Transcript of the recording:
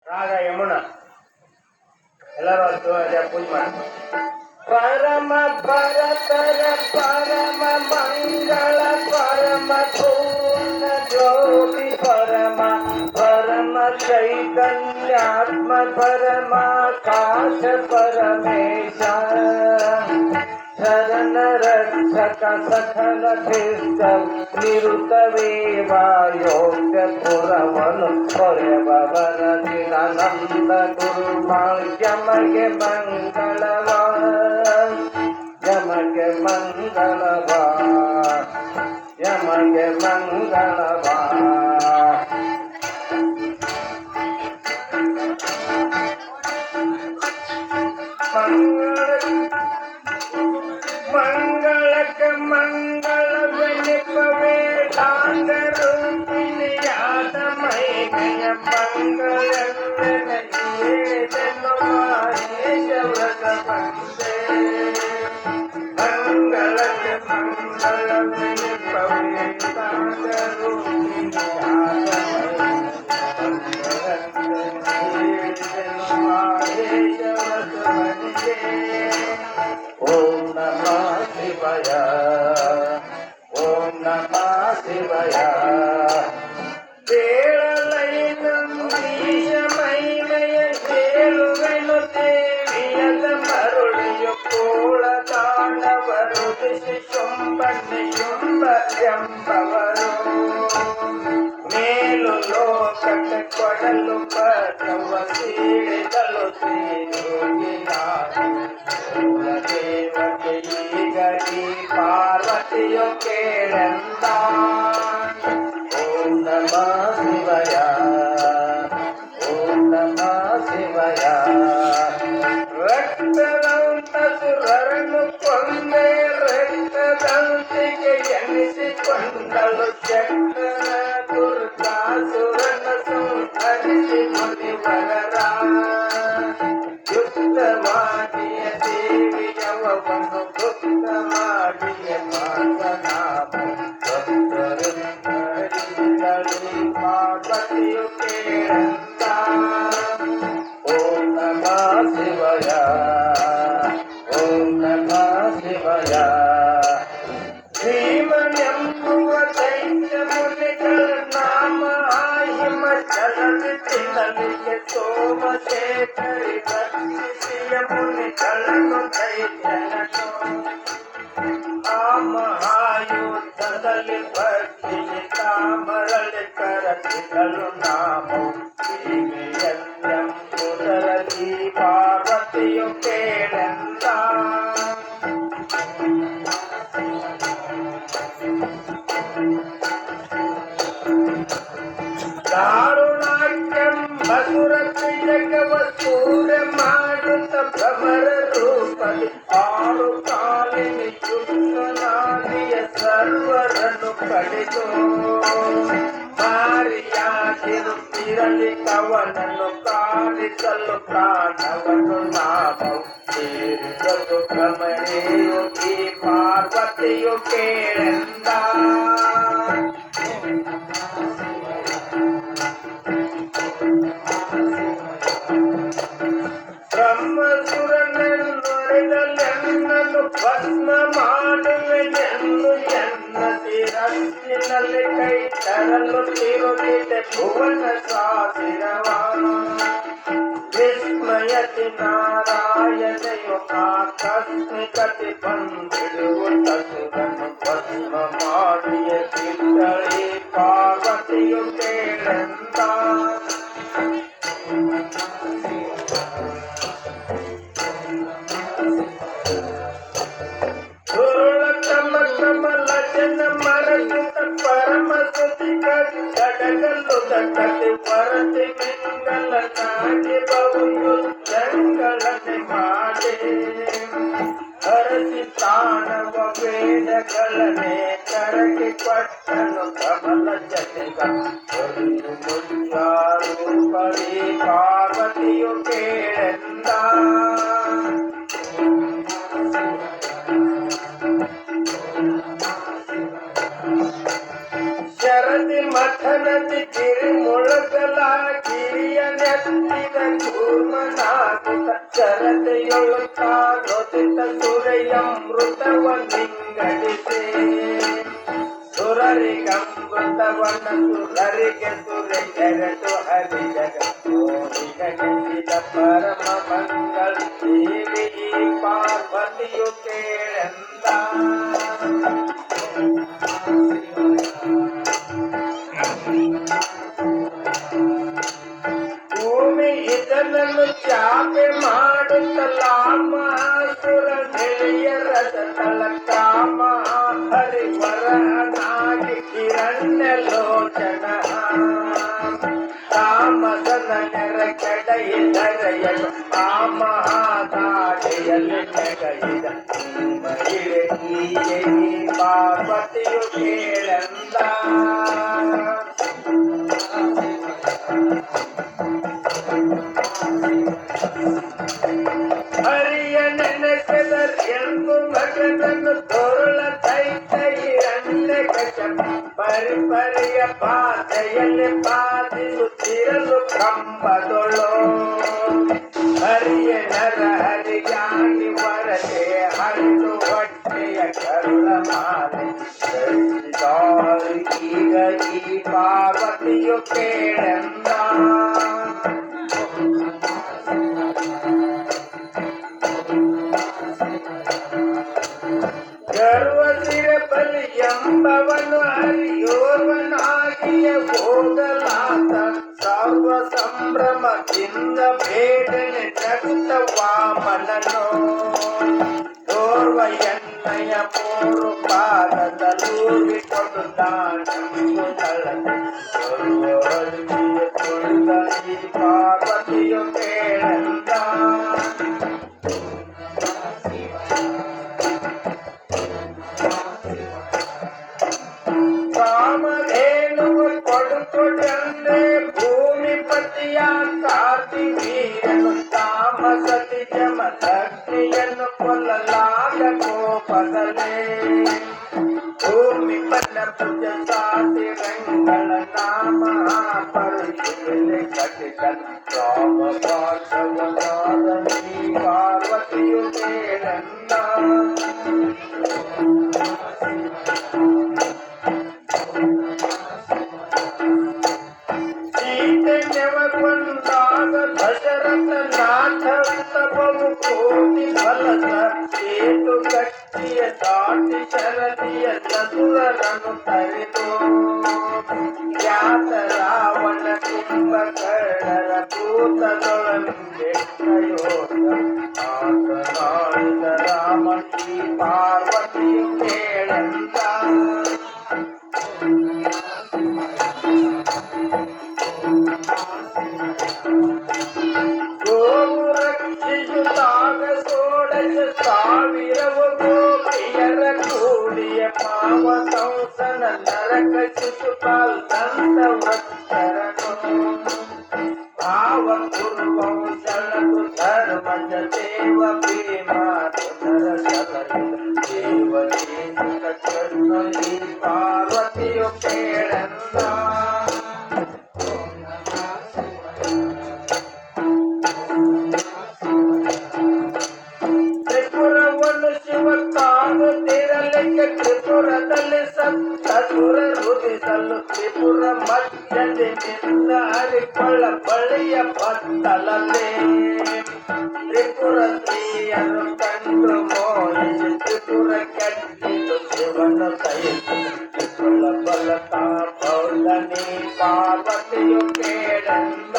ರಾಗ ಯಮುನ ಎಲ್ಲರೂ ಪೂಜೆ ಮಾಡಿ. ಪರಮ ಪರತರ ಪರಮ ಮಂಗಳ ಪರಮ ಪೂರ್ಣ ಜ್ಯೋತಿ ಪರಮ ಪರಮ ಚೈತನ್ಯಾತ್ಮ ಪರಮಾಕಾಶ ಪರಮೇಶ ಶರಣ ರಕ್ಷಕ ಸಕಲ ತೀರ್ಥ ನಿರುತವೇವ ಯೋಗ್ಯ ಪುರವನು ಕೊರೆಬವರ ದಿನಾನಂದ ಗುರುಮಾಳ್ ಯಮಗೆ ಮಂಗಳವ ಯಮಗೆ ಮಂಗಳವ ಯಮಗೆ ಮಂಗಳವ. ಮಂಗಳಕ ಮಂಗಳವೆನಿಪವೇ ದಾಂಗರೂಪಿಣಿಯಾದ ಮೈಮೆಯ ಮಂಗಳವೆನಿಪೇದನು ಮಾಹೇಶವ್ರತ ಬಂದೆ. ಮಂಗಳಕ ಮಂಗಳವೆನಿಪವೇ ದಾಂಗರೂಪಿಣಿಯಾದ ಮಂಗಳವೆನಿಪೇದನು ಮಾಹೇಶವ್ರತ ಬಂದೆ. ಓಂ ನಮಃ ಶಿವಾಯ ಓಂ ನಮಃ ಶಿವಾಯ. ಕೇಳಲೈನಂದೀಶ ಮೈಮೆಯ ಕೇಳುವೆನು ದೇವಿಯದ ಮರುಳಿಯು ಕೋಳ ತಾಂಡವರು ದಿಶಿ ಶುಂಭನೆಯುಂಬ ಎಂಬವರು ಮೇಲು ಲೋಕಕ್ಕೆ ಕೊಡಲು ಪದವ ಸೀಳಿದಲು ದೇವತೆ ಈಗ ಈ ಪಾರ್ವತಿಯು ಕೇಳೆಂದ. ಓಂ ನಮಃ ಶಿವಾಯ ಓಂ ನಮಃ ಶಿವಾಯ. ರಕ್ತದಂತ ಸುರರನ್ನು ಕೊಂದೆ ರಕ್ತದಂತಿಗೆ ಎನಿಸಿಕೊಂಡಳು ಶಕ್ತನ ದುರ್ಗಾಸುರನ ಸಂಹರಿಸಿ ಮುನಿವರರ ಯುಕ್ತವಾಗಿಯ ದೇವಿಯವವನ್ನು ಗುಪ್ತ ಮಾಡಿಯ ಮಾತನಾಮ ಭಕ್ತರಿಂದಳಿ ಪಾರ್ವತಿಯು ಕೇಳಂತ. ಓಂ ನಮಃ ಶಿವಾಯ ಓಂ ನಮಃ ಶಿವಾಯ. ಭೀಮನೆಂಬುವ ದೈತ್ಯ ಮುನಿಗಳ ನಾಮ ಹಿಮಚಲದಿ ತಿನ್ನಲಿಗೆ ಸೋಮಶೇಖರಿ ಭಕ್ತಿಸಿಯ ಮುನಿಗಳನ್ನು ದೈತ್ಯನನ್ನು ಆ ಮಹಾಯುದ್ಧದಲ್ಲಿ ಭಕ್ತಿಗೆ ತಾಮರಳಿ ಕರತಿದಳು ನಾಮು ದೇವಿಯಂಬುದರಲ್ಲಿ ಪಾರ್ವತಿಯು ಕೇಳೆಂದ. ದಾರುಣಾಕ್ಯಂಬ ಸುರಕ್ರಿಯಕವ ಸೂರ್ಯ ಮಾಡುತ್ತ ಭ್ರಮರ ರೂಪದಿ ಆರು ಕಾಲಿನ ಯುಕ್ತನಾದಿಯ ಸರ್ವರನ್ನು ಕಡಿದು ಮಾರಿಯಾಗಿರುತ್ತಿರಲಿ ಕವನನ್ನು ಕಾಣಿಸಲು ಪ್ರಾಣವನ್ನು ನಾವು ಸೇರಿಸಲು ಭ್ರಮಣೆಯು ಈ ಪಾರ್ವತಿಯು ಕೇಳೆಂದ. ಬ್ರಹ್ಮಸುರನೆನ್ನೊರೆದಲೆನ್ನನ್ನು ಭಸ್ಮ ಮಾಡುವೆನೆಂದು ಎನ್ನ ಶಿರಸ್ಸಿನಲ್ಲಿ ಕೈ ತರಲು ತಿರುಗಿದೆ ಭುವನ ಶಾಸಿರವ. ವಿಸ್ಮಯತಿ ನಾರಾಯಣೆಯು ಆಕಸ್ಮಿಕತೆ ಬಂದಿಡುವ ಸುರನು ಭಸ್ಮ ಮಾಡಿಯ ಕಿತ್ತಳಿ ಪಾರ್ವತಿಯು ಕೇಳೆಂದ. ಕಮಲಜನ ಮರಸುತ್ತ ಪರಮ ಸುತಿ ಕಡಗಲ್ಲು ದಕ್ಕತಿ ಪರತಿ ಮಿಂಗಲ ನಾಗಿ ಬಹುಯು ಜಂಗಳನೆ ಮಾಡಿ ಹರಸಿ ತಾಣವ ವೇದಗಳನೆ ಕರಗಿ ಕೊಟ್ಟನು ಕಮಲ ಜನಿಗ ಮುಂಜಾರೂಪಡಿ ಪಾರ್ವತಿಯು ಕೇಳೆಂದ. ಶರದಿ ಮಥನದಿ ಗಿರಿ ಮುಳಗಲ ಗಿರಿ ಹರಿಯನೆತ್ತಿದ ಕೂರ್ಮನಾಗುತ್ತ ಚರತೆಯೊಳುತ್ತಾನೊದಿತ ಸುರೆಯಮೃತವನ್ನಿಂಗಡಿಸಿ ಸುರರಿಗಮೃತವನ್ನ ಸುರರಿಗೆ ಸುರೆಗೆರೆದು ಹರಿಜಗ ಓದಿಗಣಿಸಿದ ಪರಮ ಮಂಗಳ ದೇವಿ ಪಾರ್ವತಿಯು ಕೇಳೆಂದ. ಭೂಮಿ ಇದನನ್ನು ಚಾಪೆ ಮಾಡುತ್ತಲ್ಲ ಮಹಾಸುರ ಗೆಳೆಯರದ ತಳಕಾಮ ಹರಿವರನಾಗಿ ಕಿರಣ್ಯಲೋಚನ ತಾಮಸನ ನೆರ ಕೆಡೆಯಿದರೆಯನು ಆ ಮಹಾದಾಡೆಯಲ್ಲಿ ನೆಗೆಯಿದ ಮಹಿಳೆ ಹೀಗೆ ಪಾರ್ವತಿಯು ಕೇಳೆಂದ. ಹರಿಯ ನೆನೆಸೆದರೆಂದು ಮಗನನ್ನು ತೋರುಳ ತೈತೈರಣ್ಯ ಕಶಪ ಪರಿಪರಿಯ ಪಾತೆಯಲ್ಲಿ ಪಾದಿಸುತ್ತಿರಲು ಕಂಬದೊಳು ಹರಿಯ ನರ ಹರಿಯಾಗಿ ವರದೆ ಹರಿದು ಹೊಟ್ಟೆಯ ಕರುಳ ಮಾಲೆ ಈಗ ಈ ಪಾರ್ವತಿಯು ಕೇಳೆಂದ. ಗರ್ವಸಿರ ಬಲಿ ಎಂಬವನು ಹರಿಯೋರ್ವನಾಗಿಯ ಹೋಗಲಾತ ಸರ್ವ ಸಂಭ್ರಮದಿಂದ ಬೇಡನೆ ಜಗತ್ತ ವಾಮನನು ಓರ್ವ ಎನ್ನಯ ಮೂರು ಪಾದದಲ್ಲೂರಿಕೊಂಡು ತಾನೆಂದು ತಳದೆ ಕೊಡುತ್ತ ಈ ಪಾರ್ವತಿಯು ಕೇಳೆಂದ. ಕಾಮಧೇನುವು ಕೊಡುಕೊಡಂದೆ ಭೂಮಿಪತಿಯ ಕಾರ್ತಿವೀರನು ತಾಮಸತಿ ಜಮದಗ್ನಿಯನ್ನು ಕೊಲ್ಲಲಾಗ ಕೋಪದಲೇ ಭೂಮಿಪನ ಭುಜ ಸಾತಿ ರಂಗಳ ನಾಮ ಪರುಷಿಲೆ ಕಟಿಕ ರಾಮ ಪಾಠವನಾದ ಈ ಪಾರ್ವತಿಯು ಕೇಳೆಂದ. ಕೊಂದಾಗ ದಶರಥ ನಾಥ ತಪವು ಕೋಟಿ ಫಲದ ಸೇತು ಕಟ್ಟಿಯ ದಾಟಿ ಶರದಿಯ ಚತುರರನ್ನು ತರಿದು ಖ್ಯಾತ ರಾವಣ ಕುಂಭಕರ್ಣರ ಭೂತದೊಳಂಬೆಟ್ಟಯೋಧ ಮಾತನಾಡಿದ ರಾಮ ಈ ಪಾರ್ವತಿಯು ಕೇಳೆಂದ. ಗೋವು ರಕ್ಷಿಸುತ್ತಾಗ ಸೋಡಶ ಸಾವಿರವು ಗೋಪಿಯರ ಕೂಡಿಯ ಪಾವ ಕಂಸನ ನರಕ ಶಿಶುಪಾಲ್ ದಂತವೃತ್ತರನು ಭಾವ ಕುರುವಂಶಳದು ಧರ್ಮಜ ದೇವ ಭೀಮಾಸುರ ಸಲಹಿದ ದೇವದೇಶಕ ಕೃಷ್ಣ ಈ ಪಾರ್ವತಿಯು ಕೇಳೆಂದ. ತ್ರಿಪುರವನ್ನು ಶಿವ ಕಾಣುತ್ತಿರಲಿಕ್ಕೆ ತ್ರಿಪುರದಲ್ಲಿ ಸಪ್ತಸುರ ರುದಿಸಲು ತ್ರಿಪುರ ಮಧ್ಯದಿಂದ ಹರಿಕೊಳ್ಳ ಬಳಿಯ ಬತ್ತಲಲ್ಲೇ ತ್ರಿಪುರ ಸ್ತ್ರೀಯರು ಕಂಡು ಮೋಹಿಸಿ ತ್ರಿಪುರ ಕೆಟ್ಟಿತು ಶಿವನು ಸಹಿಸಿ ತ್ರಿಪುರ ಬಲತಾ ಬೌದ್ಧನಿ ಪಾರ್ವತಿಯು ಕೇಳೆಂದ.